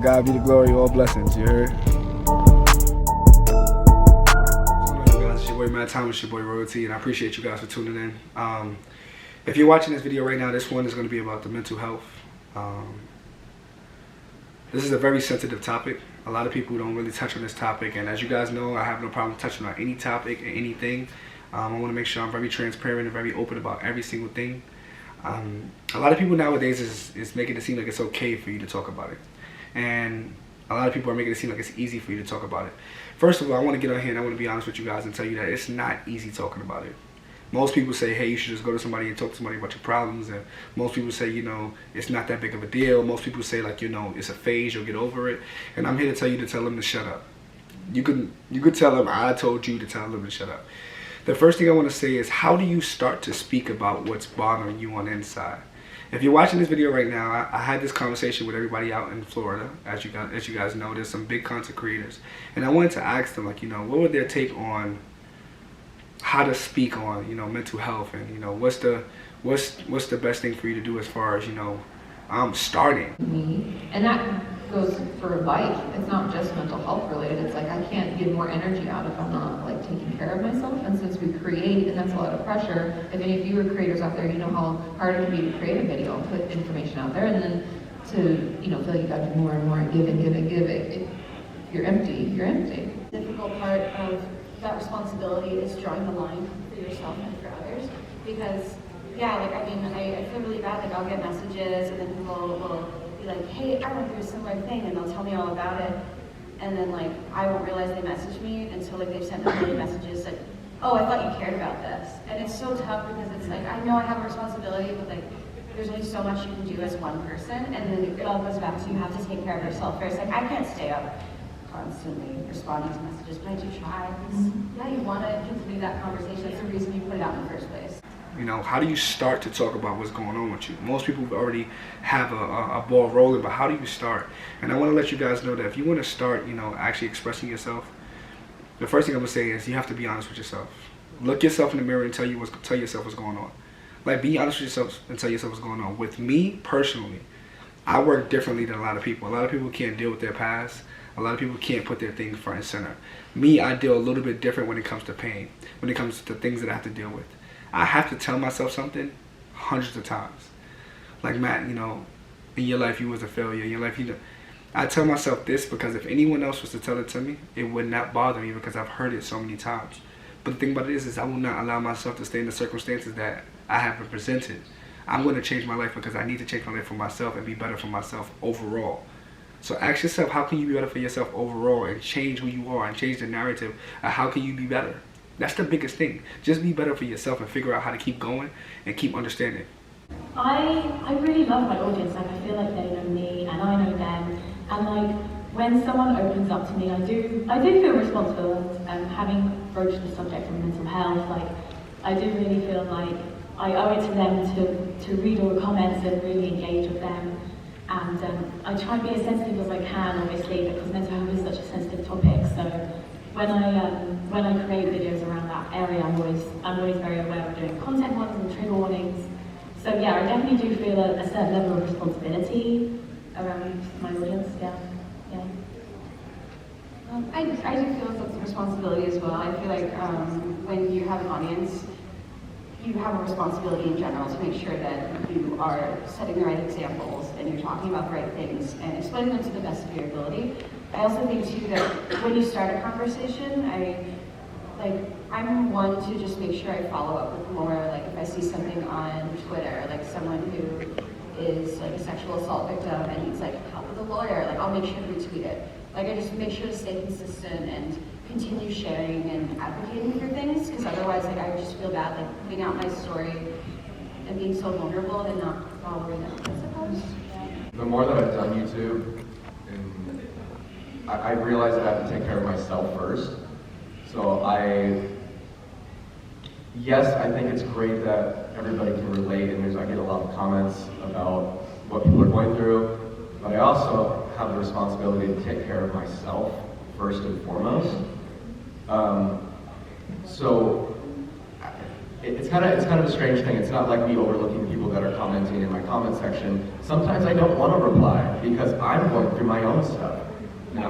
God be the glory, all blessings, you heard? It's your boy Matt Thomas, your boy Royalty, and I appreciate you guys for tuning in. If you're watching this video right now, this one is going to be about the mental health. This is a very sensitive topic. A lot of people don't really touch on this topic, and as you guys know, I have no problem touching on any topic and anything. I want to make sure I'm very transparent and very open about every single thing. A lot of people nowadays is making it seem like it's okay for you to talk about it, and a lot of people are making it seem like it's easy for you to talk about it. First of all, I want to get on here and I want to be honest with you guys and tell you that it's not easy talking about it. Most people say, hey, you should just go to somebody and talk to somebody about your problems, and most people say, you know, it's not that big of a deal. Most people say, like, you know, it's a phase, you'll get over it. And I'm here to tell you to tell them to shut up. You could tell them I told you to tell them to shut up. The first thing I want to say is, how do you start to speak about what's bothering you on the inside? If you're watching this video right now, I had this conversation with everybody out in Florida. As you guys know, there's some big content creators, and I wanted to ask them, like, you know, what would their take on how to speak on, you know, mental health, and, you know, what's the best thing for you to do as far as, you know, starting. And that goes for life. It's not just mental health related. It's like I can't get more energy out if I'm not like taking care of myself. And since we create, and that's a lot of pressure. If any of you are creators out there, you know how hard it can be to create a video, put information out there, and then to, you know, feel like you got to do more and more and give and give and give. You're empty. You're empty. The difficult part of that responsibility is drawing the line for yourself and for others, because yeah, like, I mean, I feel really bad. Like, I'll get messages and then people will be like, hey, I went through a similar thing, and they'll tell me all about it, and then like I won't realize they messaged me until like they've sent a million messages like, oh, I thought you cared about this. And it's so tough because it's like, I know I have a responsibility, but like there's only so much you can do as one person, and then it all goes back to you have to take care of yourself first. Like, I can't stay up constantly responding to messages, but I do try, because yeah, you want to continue that conversation. That's the reason you put it out in the first place. You know, how do you start to talk about what's going on with you? Most people already have a ball rolling, but how do you start? And I want to let you guys know that if you want to start, you know, actually expressing yourself, the first thing I'm going to say is you have to be honest with yourself. Look yourself in the mirror and tell yourself what's going on. Like, be honest with yourself and tell yourself what's going on. With me, personally, I work differently than a lot of people. A lot of people can't deal with their past. A lot of people can't put their things front and center. Me, I deal a little bit different when it comes to pain, when it comes to things that I have to deal with. I have to tell myself something hundreds of times. Like, Matt, you know, in your life you was a failure. In your life, you know, I tell myself this because if anyone else was to tell it to me, it would not bother me because I've heard it so many times. But the thing about it is I will not allow myself to stay in the circumstances that I have been presented. I'm going to change my life because I need to change my life for myself and be better for myself overall. So ask yourself, how can you be better for yourself overall, and change who you are and change the narrative of how can you be better? That's the biggest thing. Just be better for yourself and figure out how to keep going and keep understanding. I really love my audience. Like, I feel like they know me and I know them. And like, when someone opens up to me, I do feel responsible. And having broached the subject of mental health, like, I do really feel like I owe it to them to read all the comments and really engage with them. And I try and be as sensitive as I can, obviously, because mental health is such a sensitive topic. So when I create videos around that area, I'm always very aware of doing content warnings and trigger warnings. So yeah, I definitely do feel a certain level of responsibility around my audience. Yeah. I do feel a sense of responsibility as well. I feel like when you have an audience, you have a responsibility in general to make sure that you are setting the right examples and you're talking about the right things and explaining them to the best of your ability. I also think too that when you start a conversation, I'm one to just make sure I follow up with more. Like, if I see something on Twitter, like someone who is like a sexual assault victim and needs like help with a lawyer, like, I'll make sure to retweet it. Like, I just make sure to stay consistent and continue sharing and advocating for things, because otherwise, like, I would just feel bad, like, putting out my story and being so vulnerable and not following up, I suppose. The more that I've done YouTube, I realize I have to take care of myself first. So yes, I think it's great that everybody can relate, and I get a lot of comments about what people are going through, but I also have the responsibility to take care of myself first and foremost. So it's kind of a strange thing. It's not like me overlooking people that are commenting in my comment section. Sometimes I don't want to reply because I'm going through my own stuff. And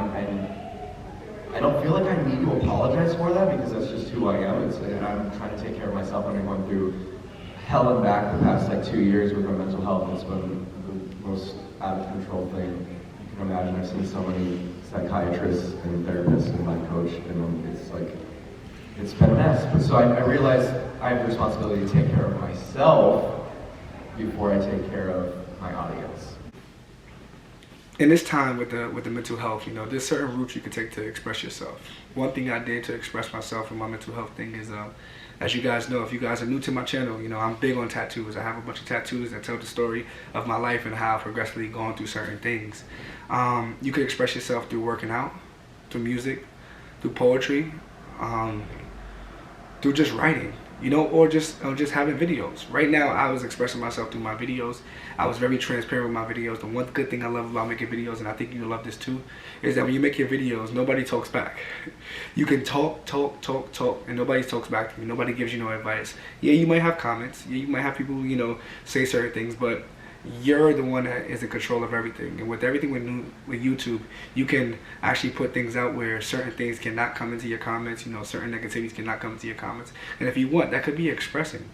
I don't feel like I need to apologize for that because that's just who I am. And I'm trying to take care of myself, and I'm going through hell and back the past like 2 years with my mental health. It's been the most out of control thing you can imagine. I've seen so many psychiatrists and therapists and life coach, and it's like, it's been a mess. But so I realized I have the responsibility to take care of myself before I take care of my audience. In this time with the mental health, you know, there's certain routes you can take to express yourself. One thing I did to express myself in my mental health thing is, as you guys know, if you guys are new to my channel, you know, I'm big on tattoos. I have a bunch of tattoos that tell the story of my life and how I've progressively gone through certain things. You can express yourself through working out, through music, through poetry, through just writing, you know, or just having videos. Right now, I was expressing myself through my videos. I was very transparent with my videos. The one good thing I love about making videos, and I think you'll love this too, is that when you make your videos, nobody talks back. You can talk, and nobody talks back to you. Nobody gives you no advice. Yeah, you might have comments. Yeah, you might have people, you know, say certain things, but you're the one that is in control of everything. And with everything with YouTube, you can actually put things out where certain things cannot come into your comments, you know, certain negativities cannot come into your comments. And if you want, that could be expressing.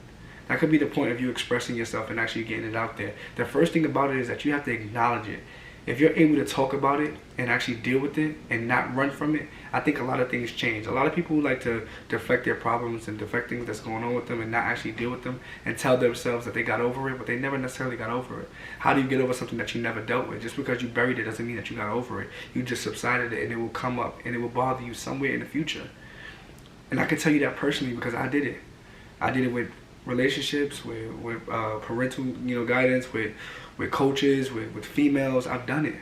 That could be the point of you expressing yourself and actually getting it out there. The first thing about it is that you have to acknowledge it. If you're able to talk about it and actually deal with it and not run from it, I think a lot of things change. A lot of people like to deflect their problems and deflect things that's going on with them and not actually deal with them and tell themselves that they got over it, but they never necessarily got over it. How do you get over something that you never dealt with? Just because you buried it doesn't mean that you got over it. You just subsided it, and it will come up and it will bother you somewhere in the future. And I can tell you that personally because I did it. I did it with relationships, with parental, you know, guidance, with coaches, with females. I've done it.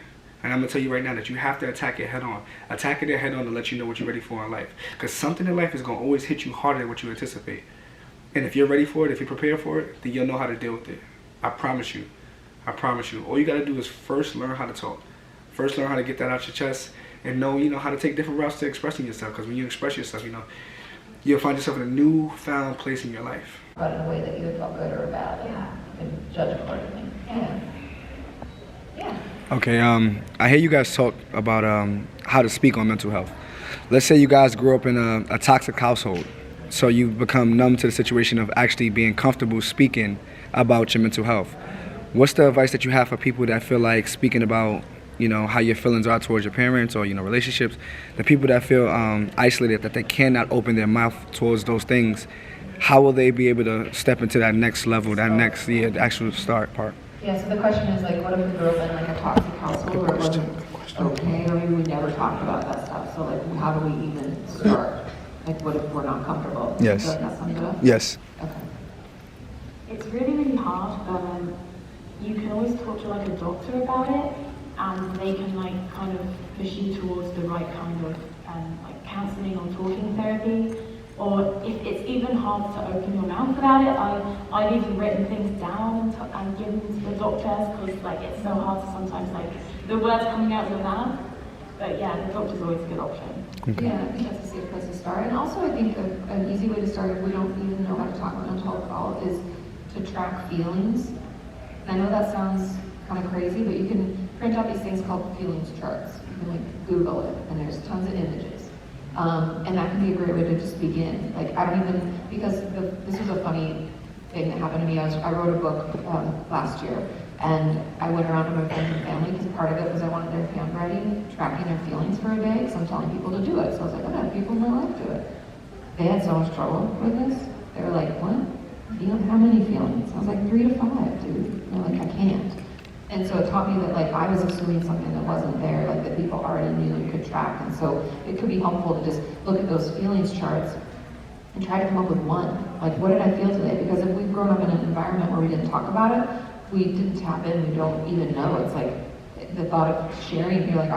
And I'm going to tell you right now that you have to attack it head on. Attack it head on to let you know what you're ready for in life. Because something in life is going to always hit you harder than what you anticipate. And if you're ready for it, if you're prepared for it, then you'll know how to deal with it. I promise you. I promise you. All you got to do is first learn how to talk. First learn how to get that out your chest and know, you know, how to take different routes to expressing yourself. Because when you express yourself, you know, you'll find yourself in a newfound place in your life. But in a way that either felt good or bad, and you can judge accordingly. Yeah. Okay, I hear you guys talk about how to speak on mental health. Let's say you guys grew up in a toxic household, so you've become numb to the situation of actually being comfortable speaking about your mental health. What's the advice that you have for people that feel like speaking about, you know, how your feelings are towards your parents or, you know, relationships, the people that feel isolated, that they cannot open their mouth towards those things? How will they be able to step into that next level, that next, the actual start part? Yeah, so the question is, like, what if we grew up in, like, a toxic household where it wasn't okay, or maybe we never talked about that stuff, so, like, how do we even start? Like, what if we're not comfortable? Yes. Does that sound good? Yes. Okay. It's really, really hard, but you can always talk to like a doctor about it, and they can like kind of push you towards the right kind of like counselling or talking therapy. Or if it's even hard to open your mouth about it, I've even written things down and given to the doctors because like it's so hard to sometimes like the words coming out of your mouth. But yeah, the doctor's always a good option. Okay. Yeah, I think that's a safe place to start. And also I think an easy way to start if we don't even know how to talk about mental health at all is to track feelings. And I know that sounds kind of crazy, but you can print out these things called feelings charts. You can like Google it, and there's tons of images. And that can be a great way to just begin. Like, I don't even, because this was a funny thing that happened to me. I wrote a book last year, and I went around to my friends and family, because part of it was I wanted their handwriting, tracking their feelings for a day, because I'm telling people to do it. So I was like, I'm gonna have people in my life do it. They had so much trouble with this. They were like, what? How many feelings? I was like, 3 to 5, dude. And they're like, I can't. And so it taught me that, like, I was assuming something that wasn't there, like that people already knew and could track. And so it could be helpful to just look at those feelings charts and try to come up with one. Like, what did I feel today? Because if we've grown up in an environment where we didn't talk about it, we didn't tap in, we don't even know. It's like the thought of sharing, you're like,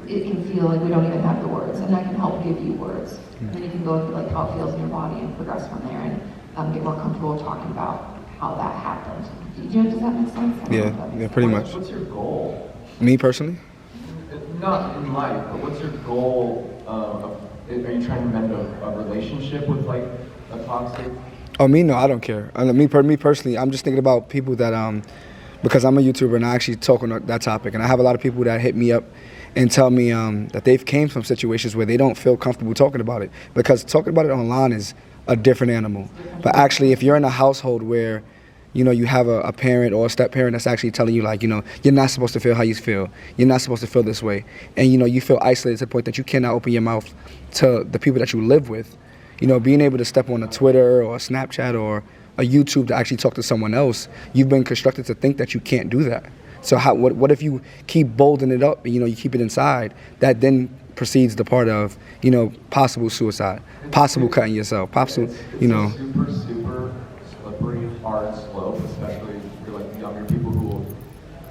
it can feel like we don't even have the words, and that can help give you words. And then you can go into like how it feels in your body and progress from there and get more comfortable talking about how that happened. Does that make sense? Yeah, pretty much. What's your goal? Me personally? Not in life, but what's your goal? Are you trying to mend a relationship with like a toxic? Oh, me? No, I don't care. Me personally, I'm just thinking about people that, because I'm a YouTuber and I actually talk on that topic, and I have a lot of people that hit me up and tell me that they've came from situations where they don't feel comfortable talking about it, because talking about it online is a different animal. But actually, if you're in a household where, you know, you have a parent or a step parent that's actually telling you, like, you know, you're not supposed to feel how you feel. You're not supposed to feel this way. And, you know, you feel isolated to the point that you cannot open your mouth to the people that you live with. You know, being able to step on a Twitter or a Snapchat or a YouTube to actually talk to someone else, you've been constructed to think that you can't do that. So what if you keep bolding it up, you know, you keep it inside, that then precedes the part of, you know, possible suicide, possible cutting yourself, possible, you know. It's a super, super slippery, hard slope, especially for like younger people who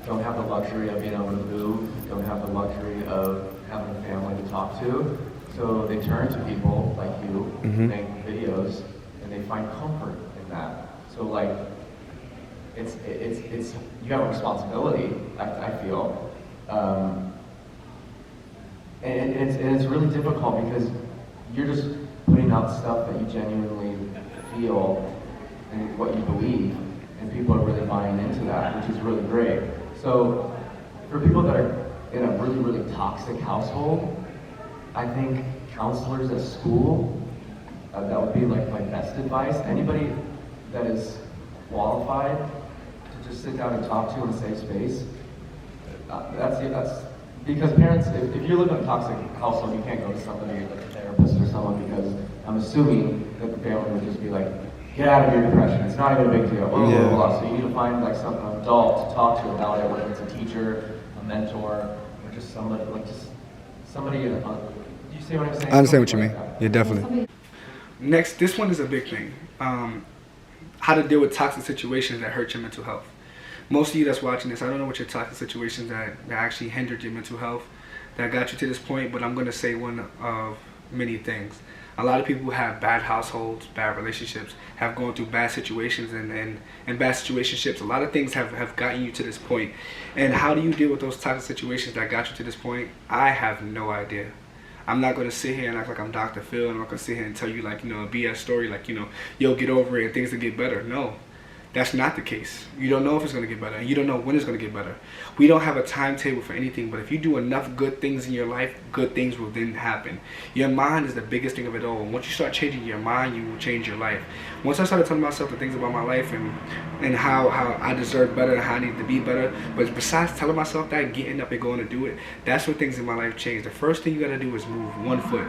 don't have the luxury of being able to move, don't have the luxury of having a family to talk to. So they turn to people like you, who make videos, and they find comfort in that. So like, it's you have a responsibility, I feel, and it's really difficult because you're just putting out stuff that you genuinely feel and what you believe, and people are really buying into that, which is really great. So for people that are in a really, really toxic household, I think counselors at school, that would be like my best advice. Anybody that is qualified to just sit down and talk to in a safe space, that's because parents, if you live in a toxic household, you can't go to somebody like a therapist or someone, because I'm assuming that the family would just be like, get out of your depression, it's not even a big deal, blah, blah, blah, blah. So you need to find like some adult to talk to about it, whether it's a teacher, a mentor, or just somebody, like just somebody, do you see what I'm saying? I understand what you Somebody mean. like that. Yeah, definitely. Next, this one is a big thing. How to deal with toxic situations that hurt your mental health. Most of you that's watching this, I don't know what your toxic situations that actually hindered your mental health, that got you to this point, but I'm going to say one of many things. A lot of people who have bad households, bad relationships, have gone through bad situations and bad situationships. A lot of things have gotten you to this point. And how do you deal with those toxic situations that got you to this point? I have no idea. I'm not going to sit here and act like I'm Dr. Phil, and I'm not going to sit here and tell you, like, you know, a BS story, like, you know, you'll get over it and things will get better. No, that's not the case. You don't know if it's going to get better, and you don't know when it's going to get better. We don't have a timetable for anything, but if you do enough good things in your life, good things will then happen. Your mind is the biggest thing of it all. And once you start changing your mind, you will change your life. Once I started telling myself the things about my life and how I deserve better and how I need to be better, but besides telling myself that, getting up and going to do it, that's when things in my life changed. The first thing you got to do is move one foot.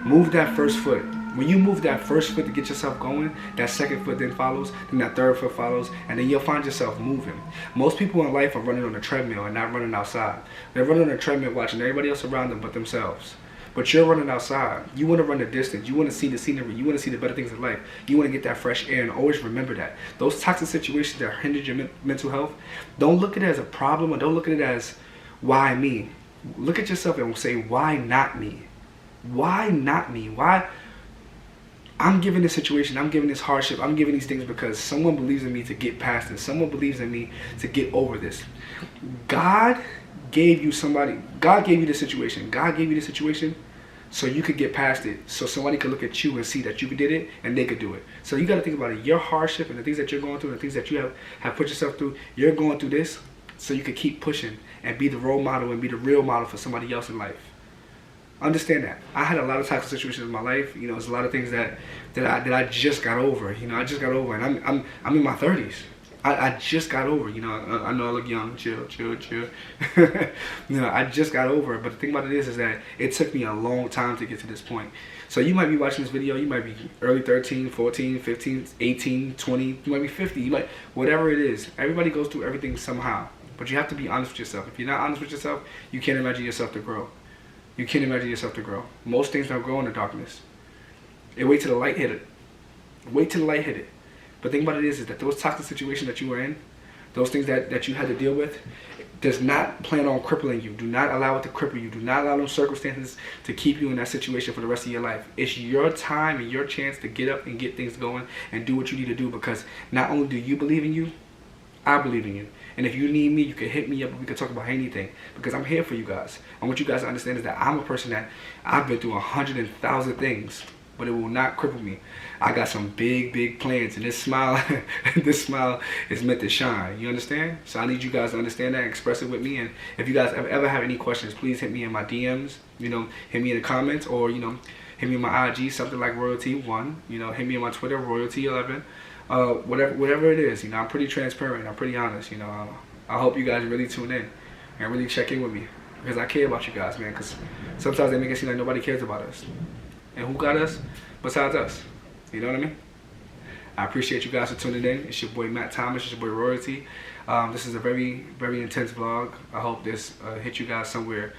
Move that first foot. When you move that first foot to get yourself going, that second foot then follows, then that third foot follows, and then you'll find yourself moving. Most people in life are running on a treadmill and not running outside. They're running on a treadmill watching everybody else around them but themselves. But you're running outside. You want to run the distance. You want to see the scenery. You want to see the better things in life. You want to get that fresh air, and always remember that. Those toxic situations that hinder your mental health, don't look at it as a problem, or don't look at it as, why me? Look at yourself and say, why not me? Why not me? Why? I'm giving this situation, I'm giving this hardship, I'm giving these things because someone believes in me to get past this. Someone believes in me to get over this. God gave you somebody, God gave you the situation. God gave you the situation so you could get past it. So somebody could look at you and see that you did it and they could do it. So you got to think about it. Your hardship and the things that you're going through and the things that you have put yourself through, you're going through this so you could keep pushing and be the role model and be the real model for somebody else in life. Understand that. I had a lot of toxic situations in my life. You know, there's a lot of things that I just got over. You know, I just got over, and I'm in my 30s. I just got over. You know, I know I look young. Chill. You know, I just got over it. But the thing about it is that it took me a long time to get to this point. So you might be watching this video. You might be early 13, 14, 15, 18, 20. You might be 50. You might, whatever it is. Everybody goes through everything somehow. But you have to be honest with yourself. If you're not honest with yourself, you can't imagine yourself to grow. You can't imagine yourself to grow. Most things don't grow in the darkness. Wait till the light hit it. Wait till the light hit it. But the thing about it is that those toxic situations that you were in, those things that you had to deal with, does not plan on crippling you. Do not allow it to cripple you. Do not allow those circumstances to keep you in that situation for the rest of your life. It's your time and your chance to get up and get things going and do what you need to do, because not only do you believe in you, I believe in you. And if you need me, you can hit me up and we can talk about anything, because I'm here for you guys. I want you guys to understand is that I'm a person that I've been through 100,000 things. but it will not cripple me. I got some big plans, and this smile, this smile is meant to shine. You understand? So I need you guys to understand that and express it with me. And if you guys ever have any questions, please hit me in my DMs. You know, hit me in the comments, or you know, hit me in my IG, something like Royalty1. You know, hit me on my Twitter, Royalty11. Whatever it is, you know, I'm pretty transparent. I'm pretty honest. You know, I hope you guys really tune in and really check in with me, because I care about you guys, man. Because sometimes they make it seem like nobody cares about us. And who got us besides us? You know what I mean? I appreciate you guys for tuning in. It's your boy Matt Thomas. It's your boy Royalty. This is a very intense vlog. I hope this hit you guys somewhere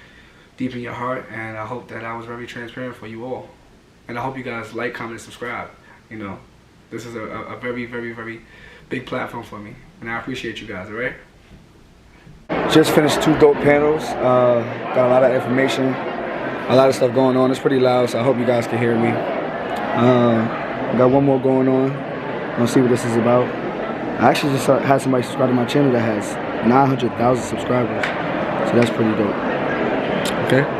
deep in your heart, and I hope that I was very transparent for you all. And I hope you guys like, comment, and subscribe. You know, this is a very big platform for me, and I appreciate you guys. All right. Just finished 2 dope panels. Got a lot of information, a lot of stuff going on. It's pretty loud, so I hope you guys can hear me. Got one more going on. We'll see what this is about. I actually just had somebody subscribe to my channel that has 900,000 subscribers, so that's pretty dope. Okay.